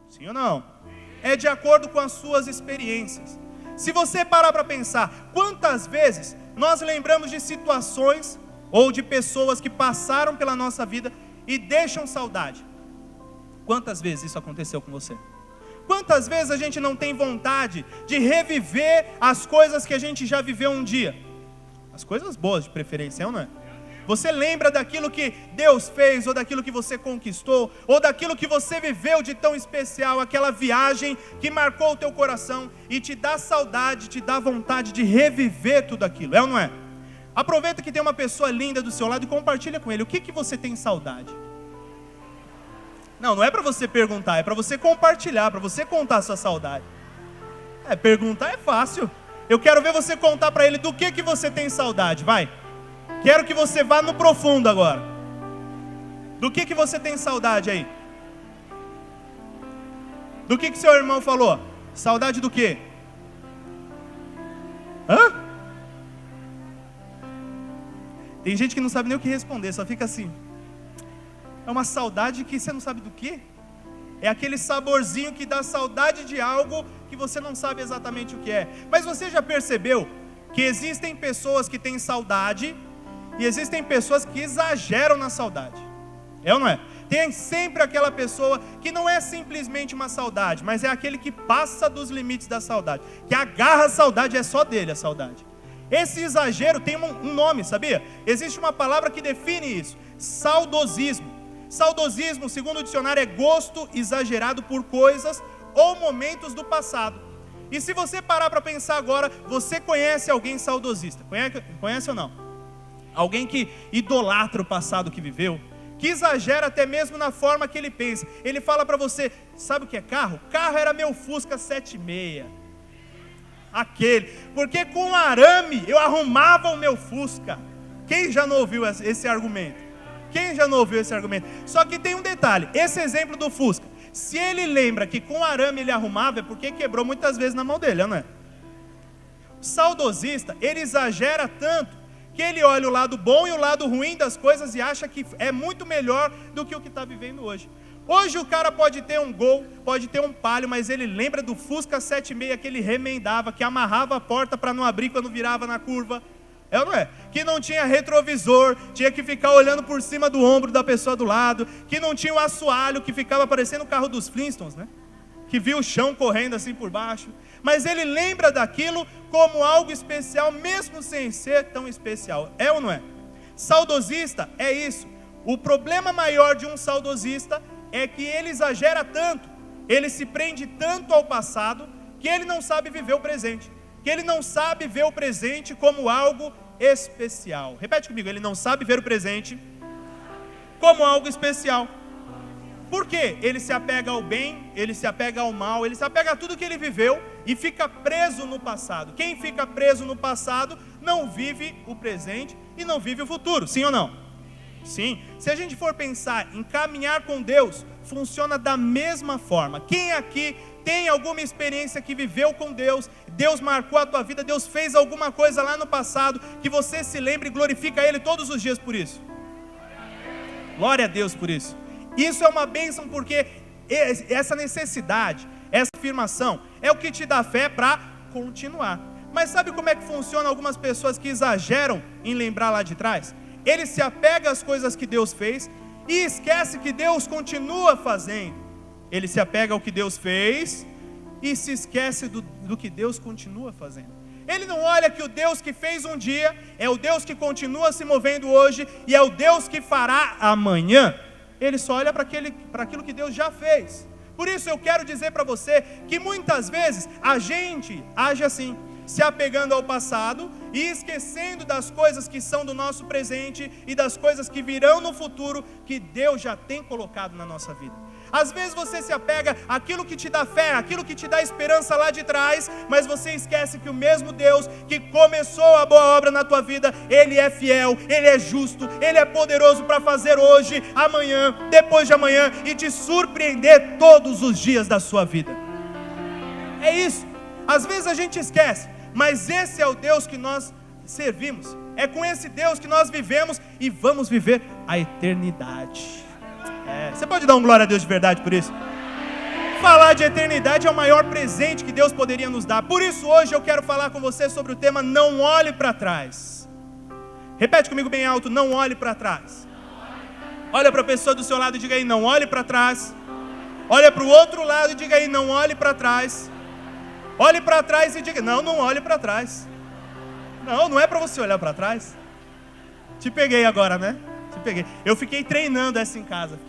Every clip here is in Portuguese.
Sim ou não? É de acordo com as suas experiências. Se você parar para pensar, quantas vezes nós lembramos de situações ou de pessoas que passaram pela nossa vida e deixam saudade? Quantas vezes isso aconteceu com você? Quantas vezes a gente não tem vontade de reviver as coisas que a gente já viveu um dia? As coisas boas de preferência, é ou não é? Você lembra daquilo que Deus fez, ou daquilo que você conquistou, ou daquilo que você viveu de tão especial, aquela viagem que marcou o teu coração, e te dá saudade, te dá vontade de reviver tudo aquilo, é ou não é? Aproveita que tem uma pessoa linda do seu lado e compartilha com ele, o que você tem saudade? Não é para você perguntar, é para você compartilhar, para você contar a sua saudade. Perguntar é fácil. Eu quero ver você contar para ele do que você tem saudade, vai. Quero que você vá no profundo agora. Do que você tem saudade aí? Do que seu irmão falou? Saudade do quê? Hã? Tem gente que não sabe nem o que responder, só fica assim. É uma saudade que você não sabe do quê? É aquele saborzinho que dá saudade de algo que você não sabe exatamente o que é. Mas você já percebeu que existem pessoas que têm saudade e existem pessoas que exageram na saudade? É ou não é? Tem sempre aquela pessoa que não é simplesmente uma saudade, mas é aquele que passa dos limites da saudade, que agarra a saudade, é só dele a saudade. Esse exagero tem um nome, sabia? Existe uma palavra que define isso: saudosismo. Saudosismo, segundo o dicionário, é gosto exagerado por coisas ou momentos do passado. E se você parar para pensar agora, você conhece alguém saudosista? Conhece ou não? Alguém que idolatra o passado que viveu, que exagera até mesmo na forma que ele pensa. Ele fala para você, sabe o que é carro? Carro era meu Fusca 76. Aquele, porque com arame eu arrumava o meu Fusca. Quem já não ouviu esse argumento? Quem já não ouviu esse argumento? Só que tem um detalhe, esse exemplo do Fusca, se ele lembra que com arame ele arrumava, é porque quebrou muitas vezes na mão dele, não é? O saudosista, ele exagera tanto, que ele olha o lado bom e o lado ruim das coisas e acha que é muito melhor do que o que está vivendo hoje. Hoje o cara pode ter um Gol, pode ter um Palio, mas ele lembra do Fusca 76 que ele remendava, que amarrava a porta para não abrir quando virava na curva. É ou não é? Que não tinha retrovisor, tinha que ficar olhando por cima do ombro da pessoa do lado, que não tinha o assoalho, que ficava parecendo o carro dos Flintstones, né? Que via o chão correndo assim por baixo. Mas ele lembra daquilo como algo especial, mesmo sem ser tão especial. É ou não é? Saudosista é isso. O problema maior de um saudosista é que ele exagera tanto, ele se prende tanto ao passado, que ele não sabe viver o presente. Que ele não sabe ver o presente como algo especial. Repete comigo, ele não sabe ver o presente como algo especial. Por quê? Ele se apega ao bem, ele se apega ao mal, ele se apega a tudo que ele viveu e fica preso no passado. Quem fica preso no passado não vive o presente e não vive o futuro, sim ou não? Sim. Se a gente for pensar em caminhar com Deus, funciona da mesma forma. Quem aqui tem alguma experiência que viveu com Deus, Deus marcou a tua vida, Deus fez alguma coisa lá no passado, que você se lembre e glorifica Ele todos os dias por isso? Glória a Deus por isso. Isso é uma bênção, porque essa necessidade, essa afirmação, é o que te dá fé para continuar. Mas sabe como é que funciona algumas pessoas que exageram em lembrar lá de trás? Ele se apega às coisas que Deus fez e esquece que Deus continua fazendo. Ele se apega ao que Deus fez e se esquece do que Deus continua fazendo. Ele não olha que o Deus que fez um dia é o Deus que continua se movendo hoje e é o Deus que fará amanhã. Ele só olha para aquilo que Deus já fez. Por isso eu quero dizer para você que muitas vezes a gente age assim, se apegando ao passado e esquecendo das coisas que são do nosso presente e das coisas que virão no futuro, que Deus já tem colocado na nossa vida. Às vezes você se apega àquilo que te dá fé, àquilo que te dá esperança lá de trás, mas você esquece que o mesmo Deus que começou a boa obra na tua vida, Ele é fiel, Ele é justo, Ele é poderoso para fazer hoje, amanhã, depois de amanhã e te surpreender todos os dias da sua vida. É isso. Às vezes a gente esquece, mas esse é o Deus que nós servimos. É com esse Deus que nós vivemos e vamos viver a eternidade. Você pode dar um glória a Deus de verdade por isso? Falar de eternidade é o maior presente que Deus poderia nos dar. Por isso hoje eu quero falar com você sobre o tema não olhe para trás. Repete comigo bem alto, não olhe para trás. Olha para a pessoa do seu lado e diga aí, não olhe para trás. Olha para o outro lado e diga aí, não olhe para trás. Olhe para trás e diga, não olhe para trás. Não é para você olhar para trás. Te peguei agora, né? Te peguei. Eu fiquei treinando essa em casa,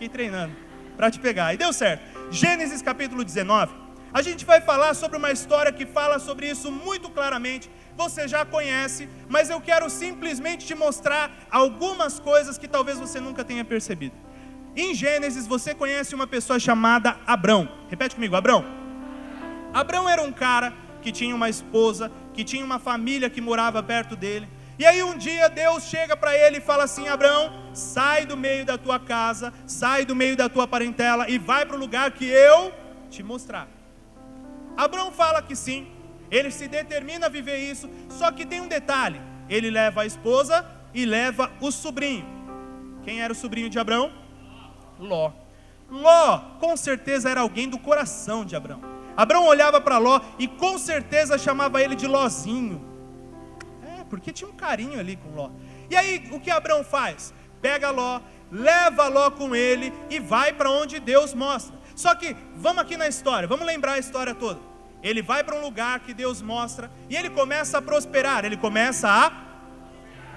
para te pegar, e deu certo. Gênesis capítulo 19, a gente vai falar sobre uma história que fala sobre isso muito claramente. Você já conhece, mas eu quero simplesmente te mostrar algumas coisas que talvez você nunca tenha percebido. Em Gênesis você conhece uma pessoa chamada Abrão. Repete comigo, Abrão. Abrão era um cara que tinha uma esposa, que tinha uma família que morava perto dele. E aí um dia Deus chega para ele e fala assim, Abrão, sai do meio da tua casa, sai do meio da tua parentela e vai para o lugar que eu te mostrar. Abrão fala que sim, ele se determina a viver isso, só que tem um detalhe, ele leva a esposa e leva o sobrinho. Quem era o sobrinho de Abrão? Ló. Ló, com certeza era alguém do coração de Abrão. Abrão olhava para Ló e com certeza chamava ele de Lózinho. Porque tinha um carinho ali com Ló. E aí, o que Abrão faz? Pega Ló, leva Ló com ele e vai para onde Deus mostra. Só que, vamos aqui na história, vamos lembrar a história toda. Ele vai para um lugar que Deus mostra e ele começa a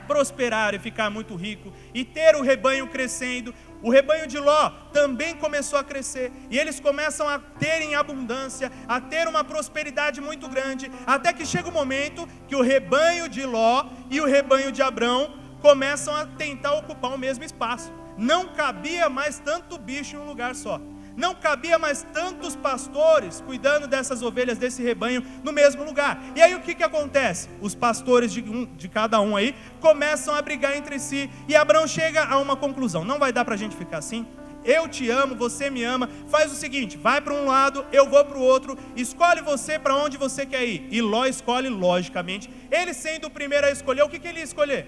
prosperar, e ficar muito rico e ter o rebanho crescendo. O rebanho de Ló também começou a crescer e eles começam a ter em abundância, a ter uma prosperidade muito grande, até que chega o momento que o rebanho de Ló e o rebanho de Abrão começam a tentar ocupar o mesmo espaço. Não cabia mais tanto bicho em um lugar só. Não cabia mais tantos pastores cuidando dessas ovelhas, desse rebanho, no mesmo lugar. E aí o que acontece? Os pastores de cada um aí começam a brigar entre si. E Abrão chega a uma conclusão: não vai dar para a gente ficar assim. Eu te amo, você me ama. Faz o seguinte, vai para um lado, eu vou para o outro. Escolhe você para onde você quer ir. E Ló escolhe, logicamente. Ele sendo o primeiro a escolher, o que ele ia escolher?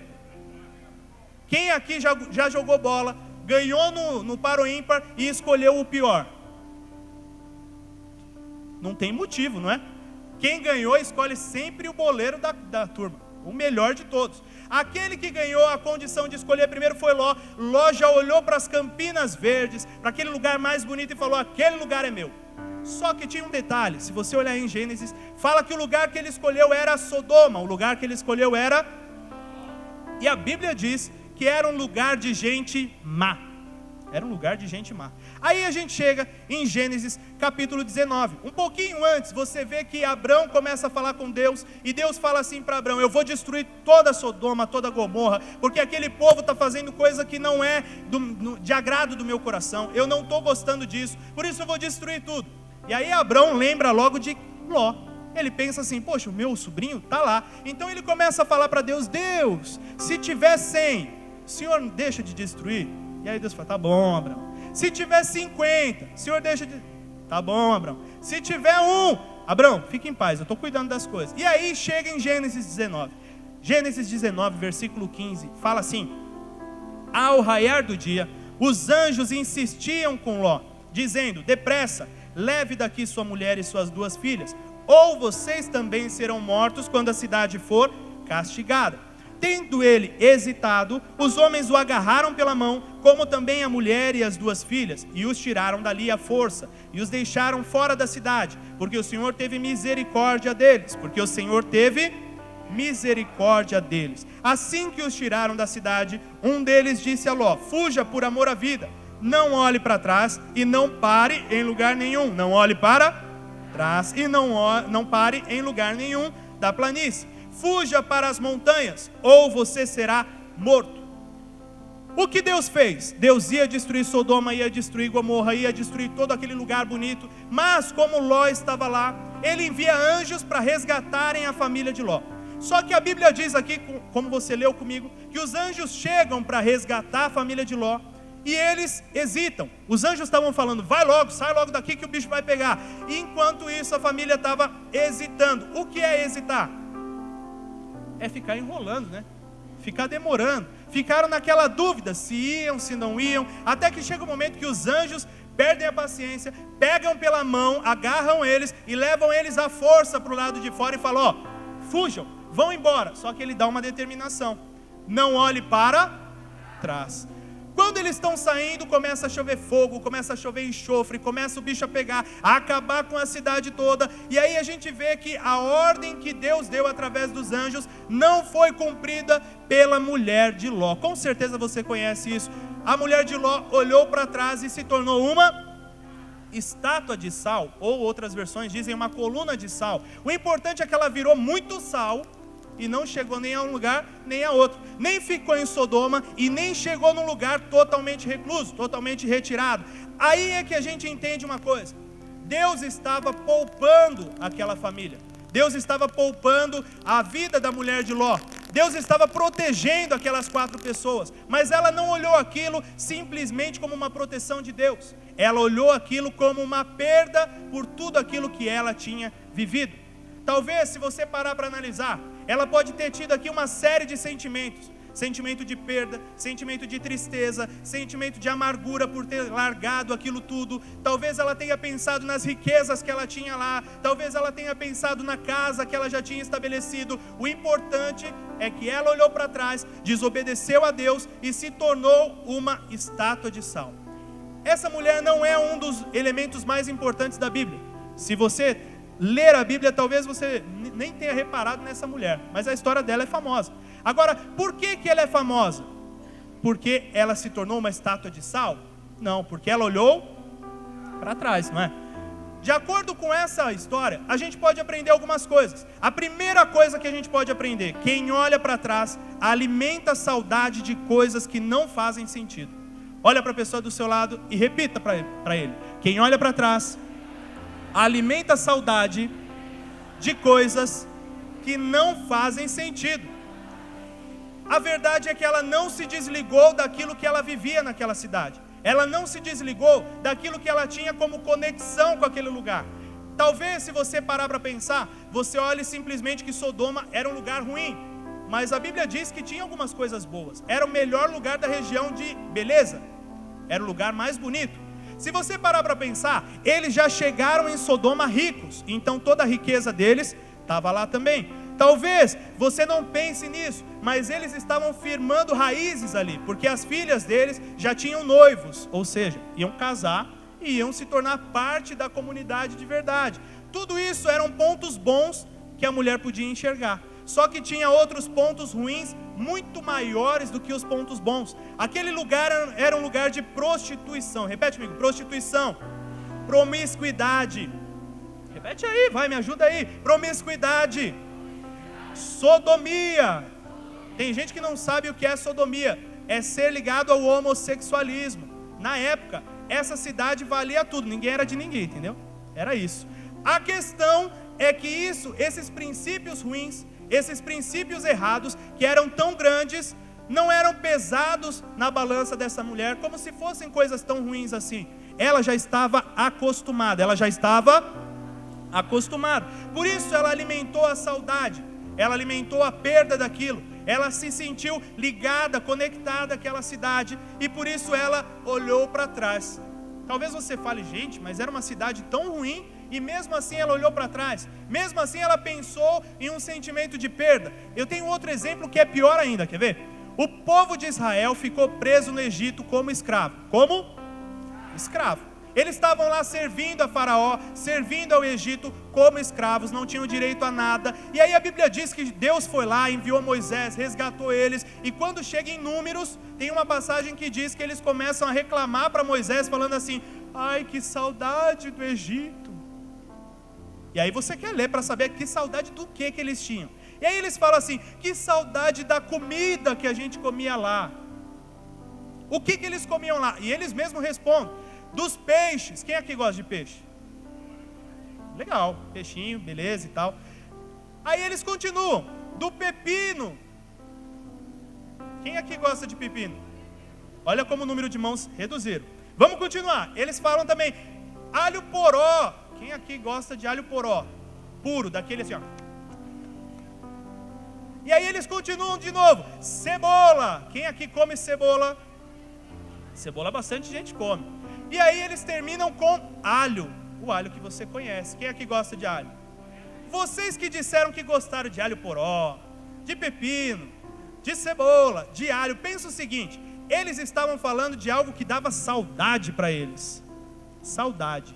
Quem aqui já jogou bola, ganhou no par ou ímpar e escolheu o pior? Não tem motivo, não é? Quem ganhou escolhe sempre o boleiro da turma, o melhor de todos. Aquele que ganhou a condição de escolher primeiro foi Ló. Ló já olhou para as Campinas Verdes, para aquele lugar mais bonito e falou: aquele lugar é meu. Só que tinha um detalhe, se você olhar em Gênesis, fala que o lugar que ele escolheu era Sodoma, o lugar que ele escolheu era... E a Bíblia diz que era um lugar de gente má. Era um lugar de gente má. Aí a gente chega em Gênesis capítulo 19. Um pouquinho antes, você vê que Abrão começa a falar com Deus. E Deus fala assim para Abrão: eu vou destruir toda Sodoma, toda Gomorra, porque aquele povo está fazendo coisa que não é de agrado do meu coração. Eu não estou gostando disso, por isso eu vou destruir tudo. E aí Abrão lembra logo de Ló. Ele pensa assim: poxa, o meu sobrinho está lá. Então ele começa a falar para Deus: Deus, se tiver 100, o Senhor deixa de destruir? E aí Deus fala: tá bom, Abrão. Se tiver 50, o Senhor deixa de... Tá bom, Abrão. Se tiver 1, Abrão, fica em paz, eu estou cuidando das coisas. E aí chega em Gênesis 19. Gênesis 19, versículo 15, fala assim: ao raiar do dia, os anjos insistiam com Ló, dizendo: depressa, leve daqui sua mulher e suas 2 filhas, ou vocês também serão mortos quando a cidade for castigada. Tendo ele hesitado, os homens o agarraram pela mão, como também a mulher e as 2 filhas, e os tiraram dali à força, e os deixaram fora da cidade, porque o Senhor teve misericórdia deles, Assim que os tiraram da cidade, um deles disse a Ló: fuja por amor à vida, não olhe para trás e não pare em lugar nenhum. Não olhe para trás e não pare em lugar nenhum da planície. Fuja para as montanhas, ou você será morto. O que Deus fez? Deus ia destruir Sodoma, ia destruir Gomorra, ia destruir todo aquele lugar bonito. Mas como Ló estava lá, ele envia anjos para resgatarem a família de Ló. Só que a Bíblia diz aqui, como você leu comigo, que os anjos chegam para resgatar a família de Ló, e eles hesitam. Os anjos estavam falando: vai logo, sai logo daqui que o bicho vai pegar. E enquanto isso a família estava hesitando. O que é hesitar? É ficar enrolando, né? Ficar demorando. Ficaram naquela dúvida, se iam, se não iam, até que chega o momento que os anjos perdem a paciência, pegam pela mão, agarram eles e levam eles à força para o lado de fora e falam: ó, fujam, vão embora. Só que ele dá uma determinação: não olhe para trás. Quando eles estão saindo, começa a chover fogo, começa a chover enxofre, começa o bicho a pegar, a acabar com a cidade toda. E aí a gente vê que a ordem que Deus deu através dos anjos não foi cumprida pela mulher de Ló. Com certeza você conhece isso. A mulher de Ló olhou para trás e se tornou uma estátua de sal, ou outras versões dizem uma coluna de sal. O importante é que ela virou muito sal e não chegou nem a um lugar nem a outro, nem ficou em Sodoma e nem chegou num lugar totalmente recluso, totalmente retirado. Aí é que a gente entende uma coisa: Deus estava poupando aquela família, Deus estava poupando a vida da mulher de Ló, Deus estava protegendo aquelas 4 pessoas, mas ela não olhou aquilo simplesmente como uma proteção de Deus, ela olhou aquilo como uma perda por tudo aquilo que ela tinha vivido. Talvez, se você parar para analisar, ela pode ter tido aqui uma série de sentimentos: sentimento de perda, sentimento de tristeza, sentimento de amargura por ter largado aquilo tudo. Talvez ela tenha pensado nas riquezas que ela tinha lá, talvez ela tenha pensado na casa que ela já tinha estabelecido. O importante é que ela olhou para trás, desobedeceu a Deus e se tornou uma estátua de sal. Essa mulher não é um dos elementos mais importantes da Bíblia. Se você ler a Bíblia, talvez você nem tenha reparado nessa mulher, mas a história dela é famosa. Agora, por que ela é famosa? Porque ela se tornou uma estátua de sal? Não, porque ela olhou para trás, não é? De acordo com essa história, a gente pode aprender algumas coisas. A primeira coisa que a gente pode aprender: quem olha para trás alimenta a saudade de coisas que não fazem sentido. Olha para a pessoa do seu lado e repita para ele: quem olha para trás alimenta a saudade de coisas que não fazem sentido. A verdade é que ela não se desligou daquilo que ela vivia naquela cidade. Ela não se desligou daquilo que ela tinha como conexão com aquele lugar. Talvez, se você parar para pensar, você olhe simplesmente que Sodoma era um lugar ruim, mas a Bíblia diz que tinha algumas coisas boas. Era o melhor lugar da região de beleza, era o lugar mais bonito. Se você parar para pensar, eles já chegaram em Sodoma ricos, então toda a riqueza deles estava lá também. Talvez você não pense nisso, mas eles estavam firmando raízes ali, porque as filhas deles já tinham noivos, ou seja, iam casar e iam se tornar parte da comunidade de verdade. Tudo isso eram pontos bons que a mulher podia enxergar, só que tinha outros pontos ruins muito maiores do que os pontos bons. Aquele lugar era um lugar de prostituição. Repete comigo: prostituição, promiscuidade. Repete aí, vai, me ajuda aí: promiscuidade, sodomia. Tem gente que não sabe o que é sodomia. É ser ligado ao homossexualismo. Na época, essa cidade valia tudo, ninguém era de ninguém, entendeu? Era isso. A questão é que esses princípios ruins, esses princípios errados, que eram tão grandes, não eram pesados na balança dessa mulher, como se fossem coisas tão ruins assim. Ela já estava acostumada, por isso ela alimentou a saudade, ela alimentou a perda daquilo, ela se sentiu ligada, conectada àquela cidade, e por isso ela olhou para trás. Talvez você fale: gente, mas era uma cidade tão ruim, e mesmo assim ela olhou para trás, mesmo assim ela pensou em um sentimento de perda. Eu tenho outro exemplo que é pior ainda, quer ver? O povo de Israel ficou preso no Egito como escravo. Como? Escravo. Eles estavam lá servindo a Faraó, servindo ao Egito como escravos, não tinham direito a nada. E aí a Bíblia diz que Deus foi lá, enviou Moisés, resgatou eles. E quando chega em Números, tem uma passagem que diz que eles começam a reclamar para Moisés, falando assim: ai, que saudade do Egito. E aí você quer ler para saber que saudade do que eles tinham. E aí eles falam assim: que saudade da comida que a gente comia lá. O que eles comiam lá? E eles mesmos respondem: dos peixes. Quem aqui gosta de peixe? Legal, peixinho, beleza e tal. Aí eles continuam: do pepino. Quem aqui gosta de pepino? Olha como o número de mãos reduziram. Vamos continuar. Eles falam também: alho poró. Quem aqui gosta de alho poró? Puro, daquele assim, ó. E aí eles continuam de novo: cebola. Quem aqui come cebola? Cebola bastante gente come. E aí eles terminam com alho, o alho que você conhece. Quem aqui gosta de alho? Vocês que disseram que gostaram de alho poró, de pepino, de cebola, de alho, pensa o seguinte: eles estavam falando de algo que dava saudade para eles. Saudade.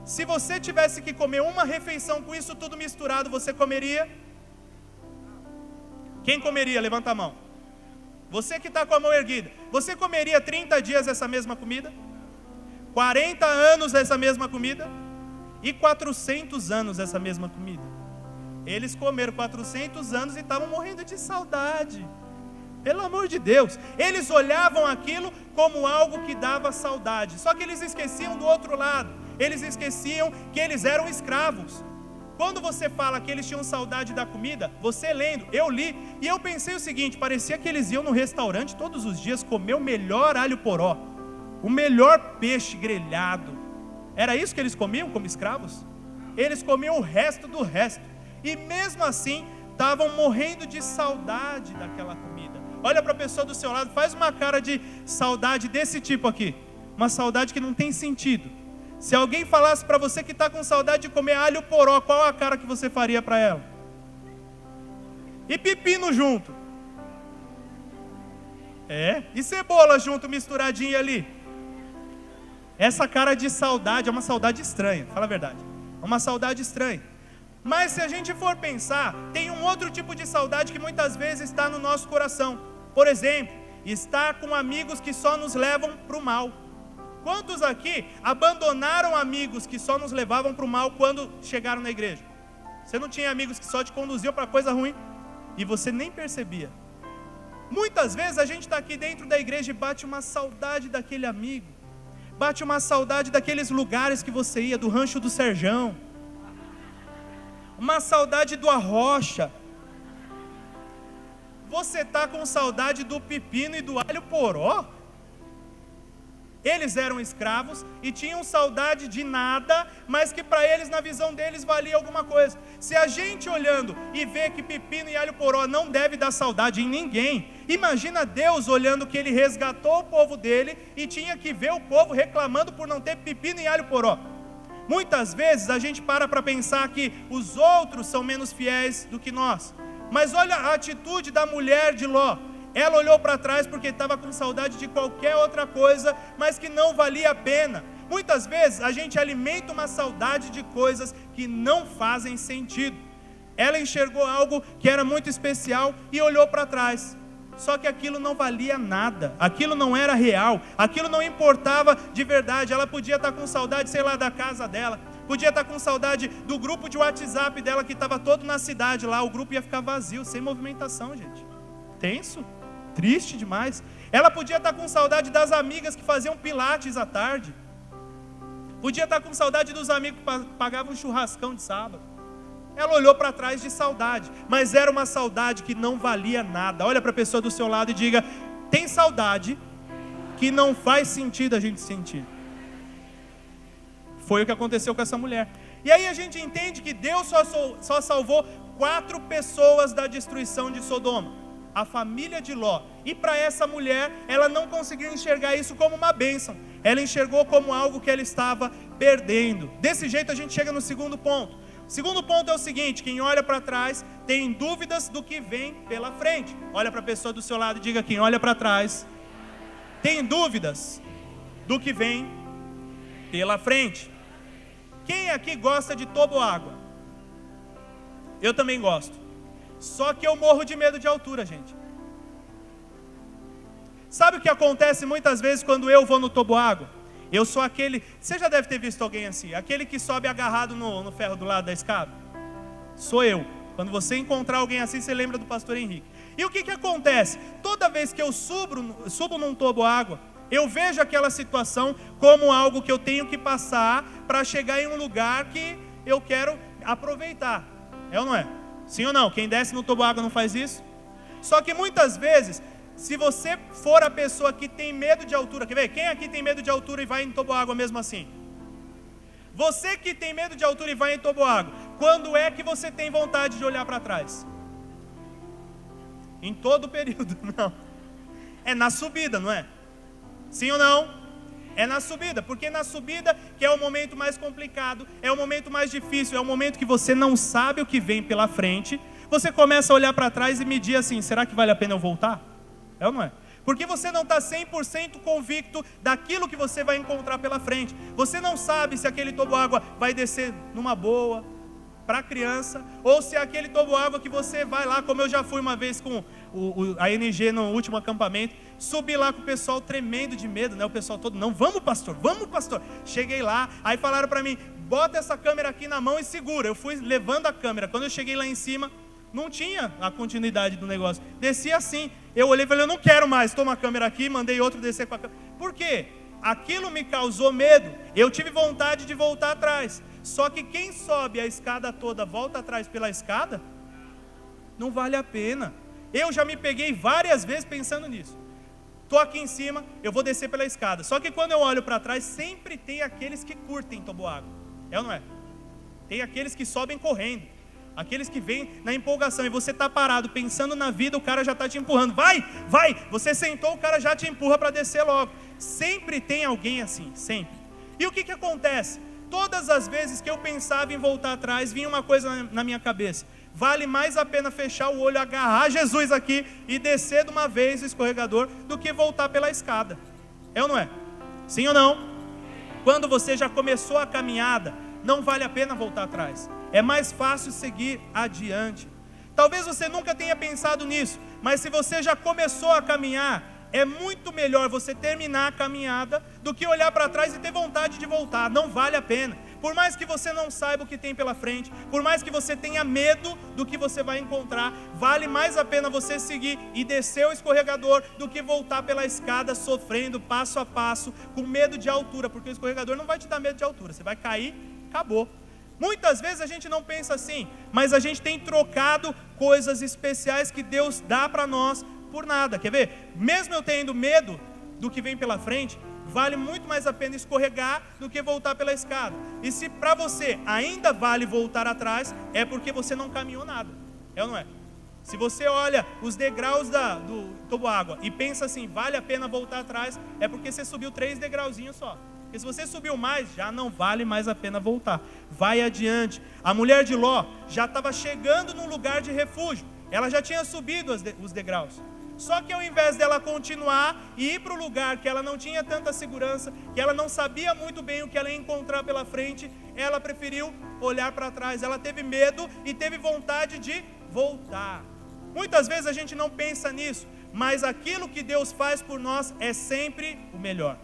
Se você tivesse que comer uma refeição com isso tudo misturado, você comeria? Quem comeria? Levanta a mão. Você que está com a mão erguida, você comeria 30 dias essa mesma comida? 40 anos essa mesma comida? E 400 anos essa mesma comida? Eles comeram 400 anos e estavam morrendo de saudade. Pelo amor de Deus, eles olhavam aquilo como algo que dava saudade. Só que eles esqueciam do outro lado. Eles esqueciam que eles eram escravos. Quando você fala que eles tinham saudade da comida, você lendo, eu li, e eu pensei o seguinte: parecia que eles iam no restaurante todos os dias comer o melhor alho poró, o melhor peixe grelhado. Era isso que eles comiam como escravos? Eles comiam o resto do resto. E mesmo assim, estavam morrendo de saudade daquela comida. Olha para a pessoa do seu lado, faz uma cara de saudade desse tipo aqui. Uma saudade que não tem sentido. Se alguém falasse para você que está com saudade de comer alho poró, qual a cara que você faria para ela? E pepino junto? E cebola junto, misturadinha ali? Essa cara de saudade é uma saudade estranha, fala a verdade. É uma saudade estranha. Mas se a gente for pensar, tem um outro tipo de saudade que muitas vezes está no nosso coração. Por exemplo, estar com amigos que só nos levam para o mal. Quantos aqui abandonaram amigos que só nos levavam para o mal quando chegaram na igreja? Você não tinha amigos que só te conduziam para coisa ruim e você nem percebia. Muitas vezes a gente está aqui dentro da igreja e bate uma saudade daquele amigo. Bate uma saudade daqueles lugares que você ia, do rancho do Serjão. Uma saudade do Arrocha. Você está com saudade do pepino e do alho poró? Eles eram escravos e tinham saudade de nada, mas que para eles, na visão deles, valia alguma coisa. Se a gente olhando e vê que pepino e alho poró não deve dar saudade em ninguém, imagina Deus olhando que Ele resgatou o povo dele e tinha que ver o povo reclamando por não ter pepino e alho poró. Muitas vezes a gente para pensar que os outros são menos fiéis do que nós. Mas olha a atitude da mulher de Ló. Ela olhou para trás porque estava com saudade de qualquer outra coisa, mas que não valia a pena. Muitas vezes a gente alimenta uma saudade de coisas que não fazem sentido. Ela enxergou algo que era muito especial e olhou para trás. Só que aquilo não valia nada, aquilo não era real, aquilo não importava de verdade. Ela podia estar com saudade, sei lá, da casa dela, podia estar com saudade do grupo de WhatsApp dela que estava todo na cidade lá. O grupo ia ficar vazio, sem movimentação, gente. Tenso. Triste demais. Ela podia estar com saudade das amigas que faziam pilates à tarde. Podia estar com saudade dos amigos que pagavam um churrascão de sábado. Ela olhou para trás de saudade, mas era uma saudade que não valia nada. Olha para a pessoa do seu lado e diga: tem saudade que não faz sentido a gente sentir. Foi o que aconteceu com essa mulher. E aí a gente entende que Deus só salvou 4 pessoas da destruição de Sodoma. A família de Ló. E para essa mulher, ela não conseguiu enxergar isso como uma bênção. Ela enxergou como algo que ela estava perdendo. Desse jeito a gente chega no segundo ponto. O segundo ponto é o seguinte: quem olha para trás tem dúvidas do que vem pela frente. Olha para a pessoa do seu lado e diga: quem olha para trás tem dúvidas do que vem pela frente. Quem aqui gosta de toboágua? Eu também gosto. Só que eu morro de medo de altura, gente. Sabe o que acontece muitas vezes quando eu vou no toboágua? Eu sou aquele... Você já deve ter visto alguém assim, aquele que sobe agarrado no ferro do lado da escada. Sou eu. Quando você encontrar alguém assim, você lembra do pastor Henrique. E o que acontece? Toda vez que eu subo num toboágua, eu vejo aquela situação como algo que eu tenho que passar para chegar em um lugar que eu quero aproveitar. É ou não é? Sim ou não? Quem desce no toboágua não faz isso? Só que muitas vezes, se você for a pessoa que tem medo de altura, quer ver? Quem aqui tem medo de altura e vai em toboágua mesmo assim? Você que tem medo de altura e vai em toboágua, quando é que você tem vontade de olhar para trás? Em todo o período, não. É na subida, não é? Sim ou não? É na subida, porque na subida que é o momento mais complicado, é o momento mais difícil, é o momento que você não sabe o que vem pela frente, você começa a olhar para trás e medir assim, será que vale a pena eu voltar? É ou não é? Porque você não está 100% convicto daquilo que você vai encontrar pela frente. Você não sabe se aquele toboágua vai descer numa boa, para a criança, ou se é aquele toboágua que você vai lá, como eu já fui uma vez com a NG no último acampamento, subi lá com o pessoal tremendo de medo, né? O pessoal todo, não, vamos pastor. Cheguei lá, aí falaram para mim, bota essa câmera aqui na mão e segura. Eu fui levando a câmera, quando eu cheguei lá em cima, não tinha a continuidade do negócio, descia assim, eu olhei e falei, eu não quero mais, toma a câmera aqui, mandei outro descer com a câmera. Por quê? Aquilo me causou medo, eu tive vontade de voltar atrás. Só que quem sobe a escada toda, volta atrás pela escada, não vale a pena. Eu já me peguei várias vezes pensando nisso. Estou aqui em cima, eu vou descer pela escada. Só que quando eu olho para trás, sempre tem aqueles que curtem toboágua. É ou não é? Tem aqueles que sobem correndo. Aqueles que vêm na empolgação. E você está parado, pensando na vida, o cara já está te empurrando. Vai! Você sentou, o cara já te empurra para descer logo. Sempre tem alguém assim, sempre. E o que acontece? Todas as vezes que eu pensava em voltar atrás, vinha uma coisa na minha cabeça. Vale mais a pena fechar o olho, agarrar Jesus aqui e descer de uma vez o escorregador do que voltar pela escada. É ou não é? Sim ou não? Quando você já começou a caminhada, não vale a pena voltar atrás. É mais fácil seguir adiante. Talvez você nunca tenha pensado nisso, mas se você já começou a caminhar, é muito melhor você terminar a caminhada do que olhar para trás e ter vontade de voltar. Não vale a pena. Por mais que você não saiba o que tem pela frente, por mais que você tenha medo do que você vai encontrar, vale mais a pena você seguir e descer o escorregador do que voltar pela escada sofrendo passo a passo, com medo de altura, porque o escorregador não vai te dar medo de altura, você vai cair, acabou. Muitas vezes a gente não pensa assim, mas a gente tem trocado coisas especiais que Deus dá para nós por nada. Quer ver? Mesmo eu tendo medo do que vem pela frente, vale muito mais a pena escorregar do que voltar pela escada. E se para você ainda vale voltar atrás, é porque você não caminhou nada. É ou não é? Se você olha os degraus do toboágua e pensa assim, vale a pena voltar atrás, é porque você subiu 3 degrauzinhos só. Porque se você subiu mais, já não vale mais a pena voltar. Vai adiante. A mulher de Ló já estava chegando num lugar de refúgio. Ela já tinha subido os degraus. Só que ao invés dela continuar e ir para o lugar que ela não tinha tanta segurança, que ela não sabia muito bem o que ela ia encontrar pela frente, ela preferiu olhar para trás. Ela teve medo e teve vontade de voltar. Muitas vezes a gente não pensa nisso, mas aquilo que Deus faz por nós é sempre o melhor.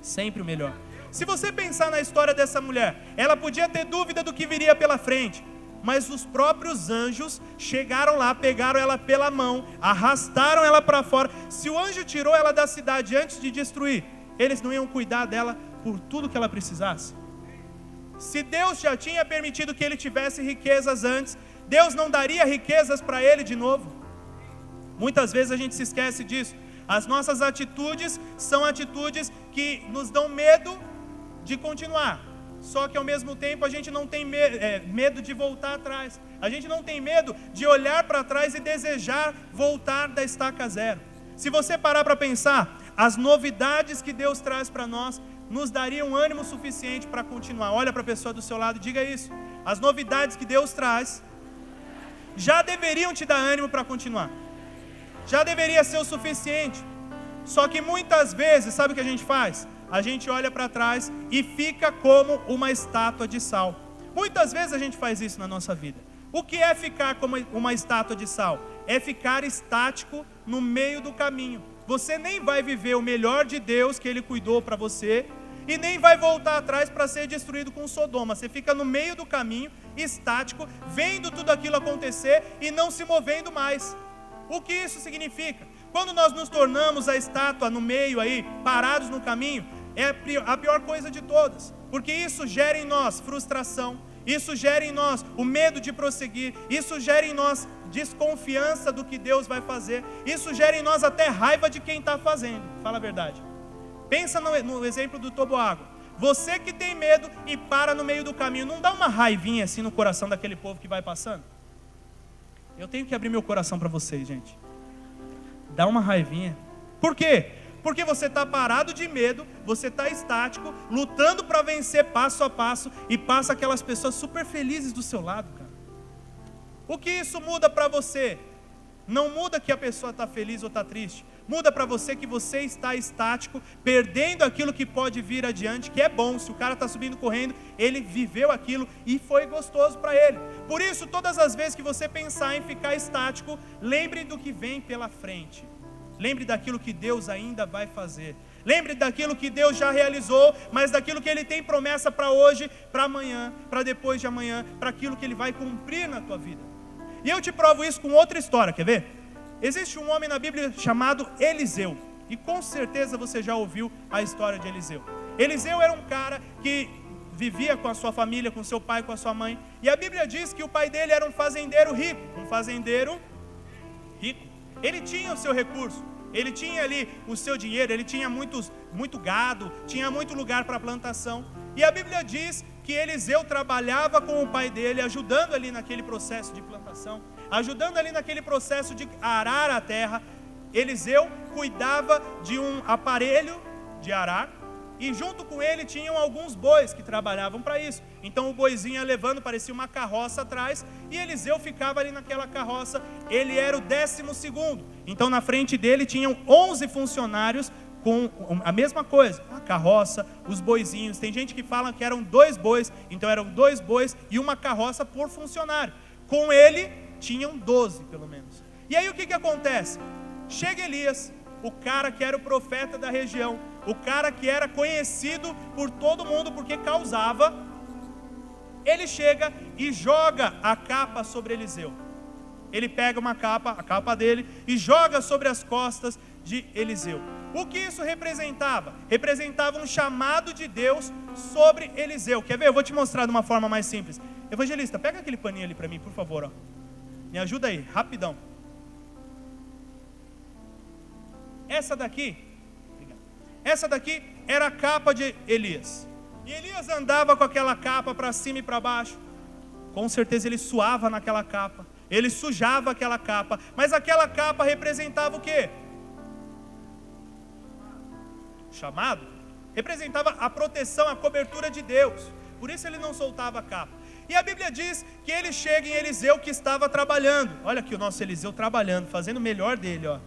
Sempre o melhor. Se você pensar na história dessa mulher, ela podia ter dúvida do que viria pela frente, mas os próprios anjos chegaram lá, pegaram ela pela mão, arrastaram ela para fora. Se o anjo tirou ela da cidade antes de destruir, eles não iam cuidar dela por tudo que ela precisasse? Se Deus já tinha permitido que ele tivesse riquezas antes, Deus não daria riquezas para ele de novo? Muitas vezes a gente se esquece disso. As nossas atitudes são atitudes que nos dão medo de continuar. Só que ao mesmo tempo a gente não tem medo de voltar atrás. A gente não tem medo de olhar para trás e desejar voltar da estaca zero. Se você parar para pensar, as novidades que Deus traz para nós nos dariam ânimo suficiente para continuar. Olha para a pessoa do seu lado e diga isso. As novidades que Deus traz já deveriam te dar ânimo para continuar. Já deveria ser o suficiente. Só que muitas vezes, sabe o que a gente faz? A gente olha para trás e fica como uma estátua de sal. Muitas vezes a gente faz isso na nossa vida. O que é ficar como uma estátua de sal? É ficar estático no meio do caminho. Você nem vai viver o melhor de Deus que Ele cuidou para você, e nem vai voltar atrás para ser destruído com Sodoma. Você fica no meio do caminho, estático, vendo tudo aquilo acontecer e não se movendo mais. O que isso significa? Quando nós nos tornamos a estátua no meio aí, parados no caminho, é a pior coisa de todas, porque isso gera em nós frustração, isso gera em nós o medo de prosseguir, isso gera em nós desconfiança do que Deus vai fazer, isso gera em nós até raiva de quem está fazendo. Fala a verdade. Pensa no exemplo do toboágua. Você que tem medo e para no meio do caminho, não dá uma raivinha assim no coração daquele povo que vai passando? Eu tenho que abrir meu coração para vocês, gente. Dá uma raivinha. Por quê? Porque você está parado de medo, você está estático, lutando para vencer passo a passo, e passa aquelas pessoas super felizes do seu lado, cara. O que isso muda para você? Não muda que a pessoa está feliz ou está triste. Muda para você que você está estático, perdendo aquilo que pode vir adiante, que é bom. Se o cara está subindo correndo, ele viveu aquilo e foi gostoso para ele. Por isso, todas as vezes que você pensar em ficar estático, lembre do que vem pela frente. Lembre daquilo que Deus ainda vai fazer. Lembre daquilo que Deus já realizou, mas daquilo que Ele tem promessa para hoje, para amanhã, para depois de amanhã, para aquilo que Ele vai cumprir na tua vida. E eu te provo isso com outra história, quer ver? Existe um homem na Bíblia chamado Eliseu, e com certeza você já ouviu a história de Eliseu. Eliseu era um cara que vivia com a sua família, com seu pai, com a sua mãe, e a Bíblia diz que o pai dele era um fazendeiro rico. Ele tinha o seu recurso, ele tinha ali o seu dinheiro, ele tinha muito gado, tinha muito lugar para plantação. E a Bíblia diz que Eliseu trabalhava com o pai dele, ajudando ali naquele processo de plantação, ajudando ali naquele processo de arar a terra. Eliseu cuidava de um aparelho de arar, e junto com ele tinham alguns bois que trabalhavam para isso. Então o boizinho ia levando, parecia uma carroça atrás, e Eliseu ficava ali naquela carroça. Ele era o 12º, então na frente dele tinham 11 funcionários com a mesma coisa, a carroça, os boizinhos. Tem gente que fala que eram 2 bois, então eram 2 bois e uma carroça por funcionário. Com ele tinham 12 pelo menos. E aí o que acontece? Chega Elias, o cara que era o profeta da região, o cara que era conhecido por todo mundo porque causava. Ele chega e joga a capa sobre Eliseu. Ele pega uma capa, a capa dele, e joga sobre as costas de Eliseu. O que isso representava? Representava um chamado de Deus sobre Eliseu. Quer ver? Eu vou te mostrar de uma forma mais simples. Evangelista, pega aquele paninho ali para mim, por favor. Ó. Me ajuda aí, rapidão. Essa daqui era a capa de Elias. E Elias andava com aquela capa para cima e para baixo. Com certeza ele suava naquela capa, ele sujava aquela capa. Mas aquela capa representava o quê? Chamado? Representava a proteção, a cobertura de Deus. Por isso ele não soltava a capa. E a Bíblia diz que ele chega em Eliseu que estava trabalhando. Olha aqui o nosso Eliseu trabalhando, fazendo o melhor dele, ó.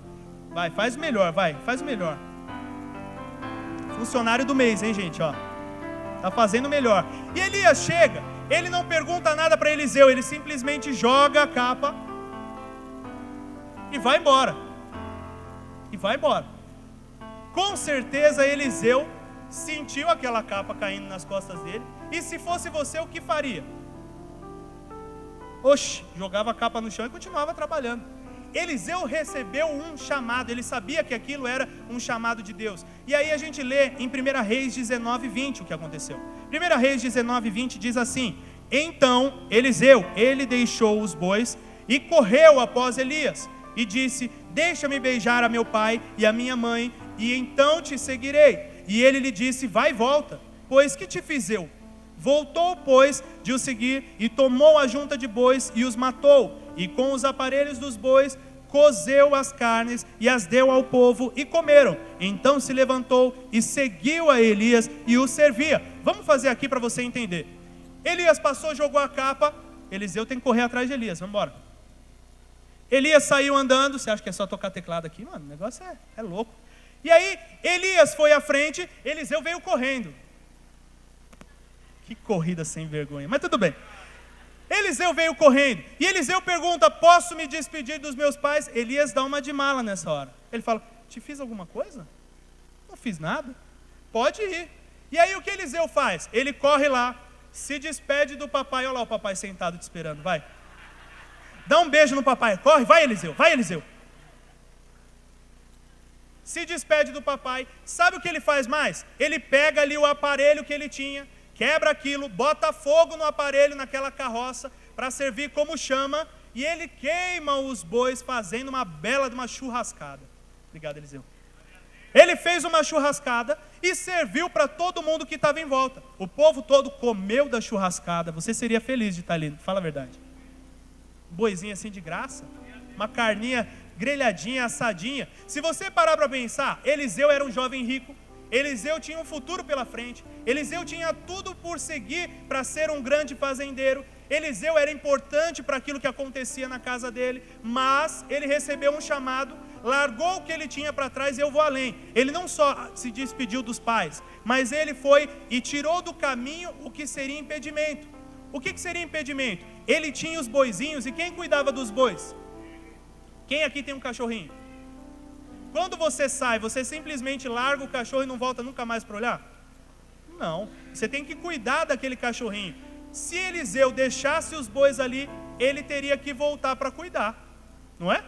Vai, faz o melhor, vai, faz o melhor. Funcionário do mês, hein, gente, ó. Tá fazendo o melhor. E Elias chega, ele não pergunta nada para Eliseu, ele simplesmente joga a capa e vai embora. Com certeza Eliseu sentiu aquela capa caindo nas costas dele. E se fosse você, o que faria? Jogava a capa no chão e continuava trabalhando. Eliseu recebeu um chamado, ele sabia que aquilo era um chamado de Deus. E aí a gente lê em 1 Reis 19:20 o que aconteceu. 1 Reis 19:20 diz assim: então Eliseu, ele deixou os bois e correu após Elias e disse: deixa-me beijar a meu pai e a minha mãe, e então te seguirei. E ele lhe disse: vai e volta, pois que te fiz eu? Voltou, pois, de o seguir, e tomou a junta de bois e os matou, e com os aparelhos dos bois cozeu as carnes e as deu ao povo, e comeram. Então se levantou e seguiu a Elias e o servia. Vamos fazer aqui para você entender. Elias passou, jogou a capa. Eliseu tem que correr atrás de Elias, vamos embora. Elias saiu andando. Você acha que é só tocar teclado aqui? Mano, o negócio é louco. E aí Elias foi à frente, Eliseu veio correndo. Que corrida sem vergonha, mas tudo bem. Eliseu veio correndo, e Eliseu pergunta: posso me despedir dos meus pais? Elias dá uma de mala nessa hora. Ele fala: te fiz alguma coisa? Não fiz nada, pode ir. E aí o que Eliseu faz? Ele corre lá, se despede do papai. Olha lá o papai sentado te esperando, vai. Dá um beijo no papai, corre, vai Eliseu. Se despede do papai. Sabe o que ele faz mais? Ele pega ali o aparelho que ele tinha, quebra aquilo, bota fogo no aparelho, naquela carroça, para servir como chama, e ele queima os bois, fazendo uma bela de uma churrascada. Obrigado, Eliseu. Ele fez uma churrascada e serviu para todo mundo que estava em volta. O povo todo comeu da churrascada. Você seria feliz de estar ali, fala a verdade. Boizinho assim de graça, uma carninha grelhadinha, assadinha. Se você parar para pensar, Eliseu era um jovem rico, Eliseu tinha um futuro pela frente, Eliseu tinha tudo por seguir para ser um grande fazendeiro, Eliseu era importante para aquilo que acontecia na casa dele, mas ele recebeu um chamado, largou o que ele tinha para trás e eu vou além. Ele não só se despediu dos pais, mas ele foi e tirou do caminho o que seria impedimento. O que seria impedimento? Ele tinha os boizinhos, e quem cuidava dos bois? Quem aqui tem um cachorrinho? Quando você sai, você simplesmente larga o cachorro e não volta nunca mais para olhar? Não, você tem que cuidar daquele cachorrinho. Se Eliseu deixasse os bois ali, ele teria que voltar para cuidar, não é?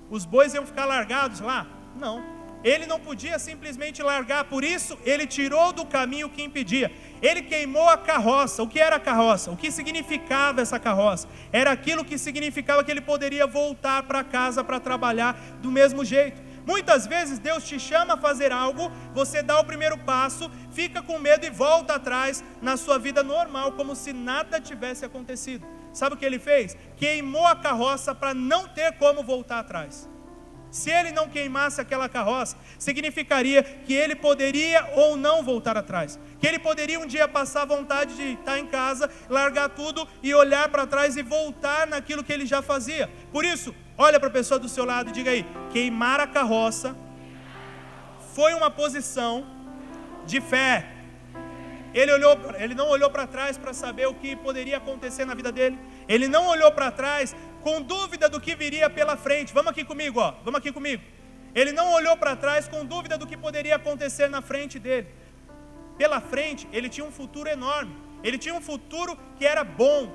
Os bois iam ficar largados lá? Não, ele não podia simplesmente largar, por isso ele tirou do caminho o que impedia. Ele queimou a carroça. O que era a carroça? O que significava essa carroça? Era aquilo que significava que ele poderia voltar para casa para trabalhar do mesmo jeito. Muitas vezes Deus te chama a fazer algo, você dá o primeiro passo, fica com medo e volta atrás na sua vida normal, como se nada tivesse acontecido. Sabe o que ele fez? Queimou a carroça para não ter como voltar atrás. Se ele não queimasse aquela carroça, significaria que ele poderia ou não voltar atrás. Que ele poderia um dia passar vontade de estar em casa, largar tudo e olhar para trás e voltar naquilo que ele já fazia. Por isso, olha para a pessoa do seu lado e diga aí: queimar a carroça foi uma posição de fé. Ele não olhou para trás para saber o que poderia acontecer na vida dele. Ele não olhou para trás com dúvida do que viria pela frente. Vamos aqui comigo, ó. Vamos aqui comigo. Ele não olhou para trás com dúvida do que poderia acontecer na frente dele. Pela frente, ele tinha um futuro enorme. Ele tinha um futuro que era bom.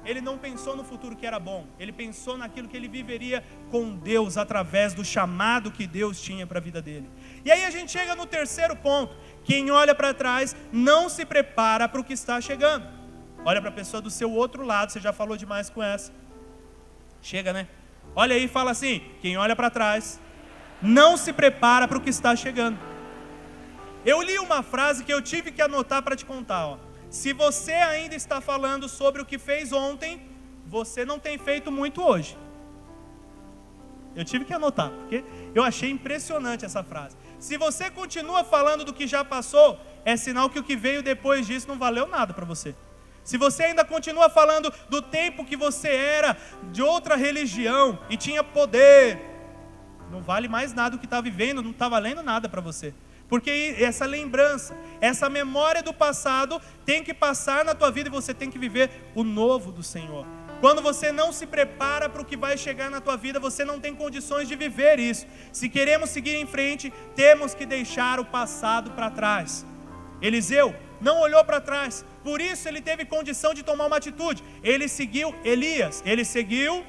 Ele não pensou no futuro que era bom. Ele pensou naquilo que ele viveria com Deus, através do chamado que Deus tinha para a vida dele. E aí a gente chega no terceiro ponto. Quem olha para trás não se prepara para o que está chegando. Olha para a pessoa do seu outro lado. Você já falou demais com essa. Chega, né? Olha aí e fala assim: quem olha para trás não se prepara para o que está chegando. Eu li uma frase que eu tive que anotar para te contar, ó. Se você ainda está falando sobre o que fez ontem, você não tem feito muito hoje. Eu tive que anotar, porque eu achei impressionante essa frase. Se você continua falando do que já passou, é sinal que o que veio depois disso não valeu nada para você. Se você ainda continua falando do tempo que você era de outra religião e tinha poder, não vale mais nada o que está vivendo, não está valendo nada para você. Porque essa lembrança, essa memória do passado tem que passar na tua vida e você tem que viver o novo do Senhor. Quando você não se prepara para o que vai chegar na tua vida, você não tem condições de viver isso. Se queremos seguir em frente, temos que deixar o passado para trás. Eliseu não olhou para trás, por isso ele teve condição de tomar uma atitude. Ele seguiu Elias, ele seguiu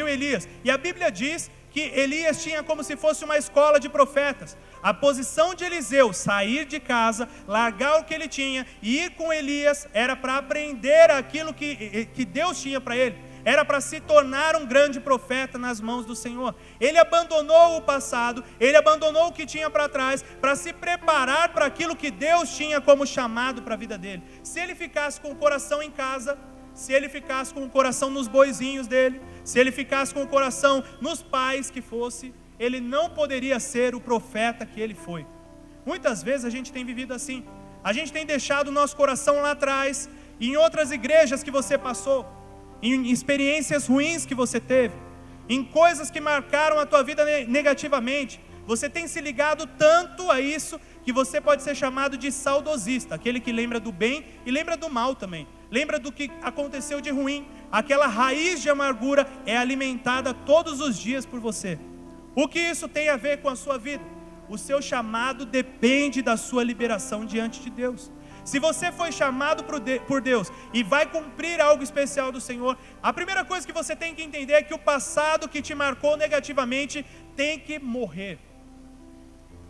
Elias. E a Bíblia diz que Elias tinha como se fosse uma escola de profetas. A posição de Eliseu, sair de casa, largar o que ele tinha e ir com Elias, era para aprender aquilo que Deus tinha para ele. Era para se tornar um grande profeta nas mãos do Senhor. Ele abandonou o passado, ele abandonou o que tinha para trás, para se preparar para aquilo que Deus tinha como chamado para a vida dele. Se ele ficasse com o coração em casa, se ele ficasse com o coração nos boizinhos dele, se ele ficasse com o coração nos pais que fosse, ele não poderia ser o profeta que ele foi. Muitas vezes a gente tem vivido assim. A gente tem deixado o nosso coração lá atrás, em outras igrejas que você passou, em experiências ruins que você teve, em coisas que marcaram a tua vida negativamente. Você tem se ligado tanto a isso que você pode ser chamado de saudosista, aquele que lembra do bem e lembra do mal também. Lembra do que aconteceu de ruim. Aquela raiz de amargura é alimentada todos os dias por você. O que isso tem a ver com a sua vida? O seu chamado depende da sua liberação diante de Deus. Se você foi chamado por Deus e vai cumprir algo especial do Senhor, a primeira coisa que você tem que entender é que o passado que te marcou negativamente tem que morrer.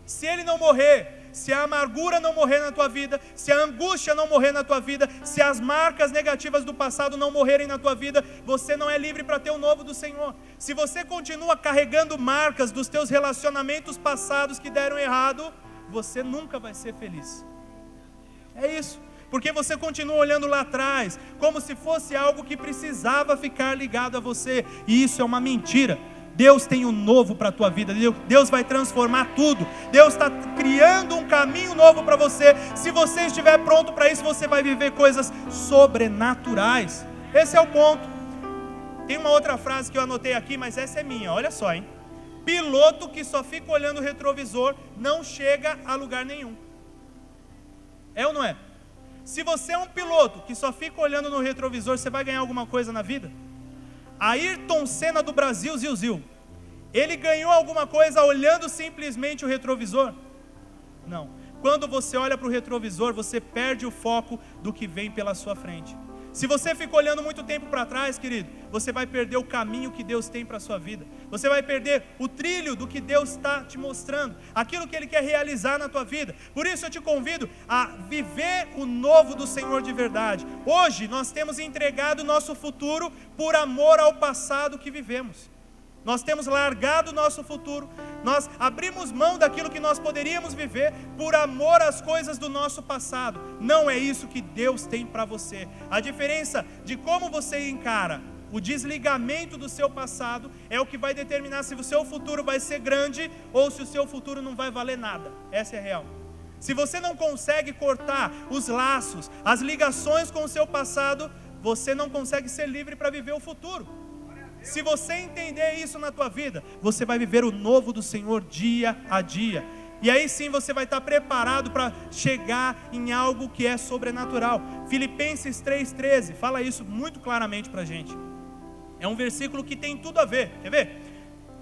Se ele não morrer, se a amargura não morrer na tua vida, se a angústia não morrer na tua vida, se as marcas negativas do passado não morrerem na tua vida, você não é livre para ter o novo do Senhor. Se você continua carregando marcas dos teus relacionamentos passados que deram errado, você nunca vai ser feliz. É isso. porque você continua olhando lá atrás, como se fosse algo que precisava ficar ligado a você, e isso é uma mentira. Deus tem um novo para a tua vida, Deus vai transformar tudo, Deus está criando um caminho novo para você. Se você estiver pronto para isso, você vai viver coisas sobrenaturais. Esse é o ponto. Tem uma outra frase que eu anotei aqui, mas essa é minha, olha só, hein? Piloto que só fica olhando o retrovisor não chega a lugar nenhum. É ou não é? Se você é um piloto que só fica olhando no retrovisor, você vai ganhar alguma coisa na vida? Ayrton Senna do Brasil, Zil, ele ganhou alguma coisa olhando simplesmente o retrovisor? Não. Quando você olha para o retrovisor, você perde o foco do que vem pela sua frente. Se você fica olhando muito tempo para trás, querido, você vai perder o caminho que Deus tem para a sua vida. Você vai perder o trilho do que Deus está te mostrando, aquilo que Ele quer realizar na tua vida. Por isso eu te convido a viver o novo do Senhor de verdade. Hoje nós temos entregado o nosso futuro por amor ao passado que vivemos. Nós temos largado o nosso futuro, nós abrimos mão daquilo que nós poderíamos viver por amor às coisas do nosso passado. Não é isso que Deus tem para você. A diferença de como você encara o desligamento do seu passado é o que vai determinar se o seu futuro vai ser grande ou se o seu futuro não vai valer nada. Essa é a real. Se você não consegue cortar os laços, as ligações com o seu passado, você não consegue ser livre para viver o futuro. Se você entender isso na tua vida, você vai viver o novo do Senhor dia a dia. E aí sim você vai estar preparado para chegar em algo que é sobrenatural. Filipenses 3,13 fala isso muito claramente para a gente. É um versículo que tem tudo a ver. Quer ver?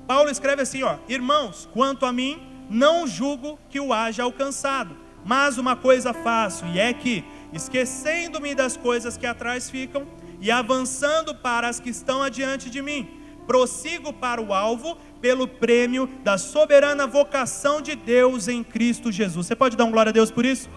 Paulo escreve assim, ó: irmãos, quanto a mim, não julgo que o haja alcançado, mas uma coisa faço, e é que, esquecendo-me das coisas que atrás ficam, e avançando para as que estão adiante de mim, prossigo para o alvo, pelo prêmio da soberana vocação de Deus em Cristo Jesus. Você pode dar um glória a Deus por isso?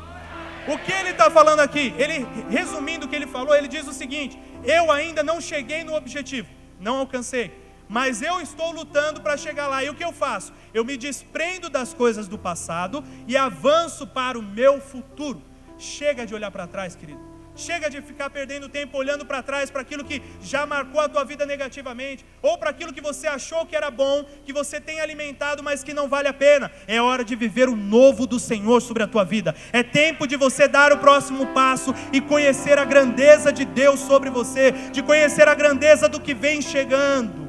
O que ele está falando aqui? Ele, resumindo o que ele falou, ele diz o seguinte: eu ainda não cheguei no objetivo, não alcancei, mas eu estou lutando para chegar lá. E o que eu faço? Eu me desprendo das coisas do passado e avanço para o meu futuro. Chega de olhar para trás, querido. Chega de ficar perdendo tempo olhando para trás, para aquilo que já marcou a tua vida negativamente, ou para aquilo que você achou que era bom, que você tem alimentado, mas que não vale a pena. É hora de viver o novo do Senhor sobre a tua vida. É tempo de você dar o próximo passo e conhecer a grandeza de Deus sobre você, de conhecer a grandeza do que vem chegando.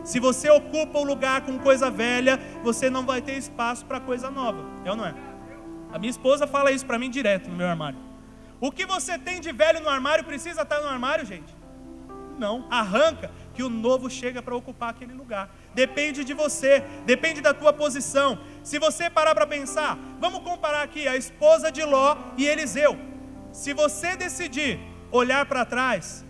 Se você ocupa o lugar com coisa velha, você não vai ter espaço para coisa nova. É ou não é? A minha esposa fala isso para mim direto no meu armário. O que você tem de velho no armário precisa estar no armário, gente? Não, arranca, que o novo chega para ocupar aquele lugar. Depende de você, depende da tua posição. Se você parar para pensar, vamos comparar aqui a esposa de Ló e Eliseu. Se você decidir olhar para trás,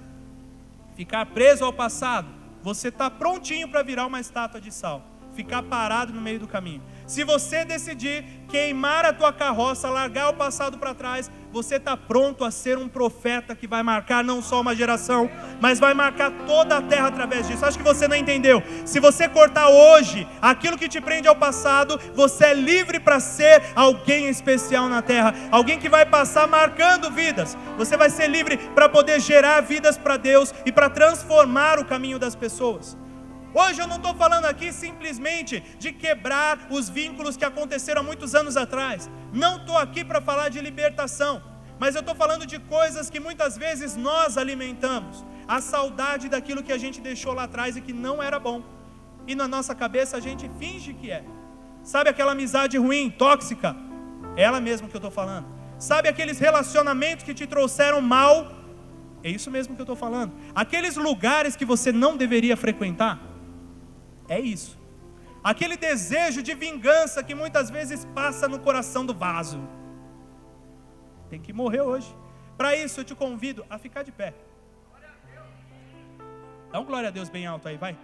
ficar preso ao passado, você está prontinho para virar uma estátua de sal, ficar parado no meio do caminho. Se você decidir queimar a tua carroça, largar o passado para trás, você está pronto a ser um profeta que vai marcar não só uma geração, mas vai marcar toda a terra através disso. Acho que você não entendeu. Se você cortar hoje aquilo que te prende ao passado, você é livre para ser alguém especial na terra, alguém que vai passar marcando vidas. Você vai ser livre para poder gerar vidas para Deus e para transformar o caminho das pessoas. Hoje eu não estou falando aqui simplesmente de quebrar os vínculos que aconteceram há muitos anos atrás. Não estou aqui para falar de libertação, mas eu estou falando de coisas que muitas vezes nós alimentamos. A saudade daquilo que a gente deixou lá atrás e que não era bom. E na nossa cabeça a gente finge que é. Sabe aquela amizade ruim, tóxica? É ela mesma que eu estou falando. Sabe aqueles relacionamentos que te trouxeram mal? É isso mesmo que eu estou falando. Aqueles lugares que você não deveria frequentar? É isso. Aquele desejo de vingança que muitas vezes passa no coração do vaso. Tem que morrer hoje. Para isso eu te convido a ficar de pé. Dá um glória a Deus bem alto aí, vai.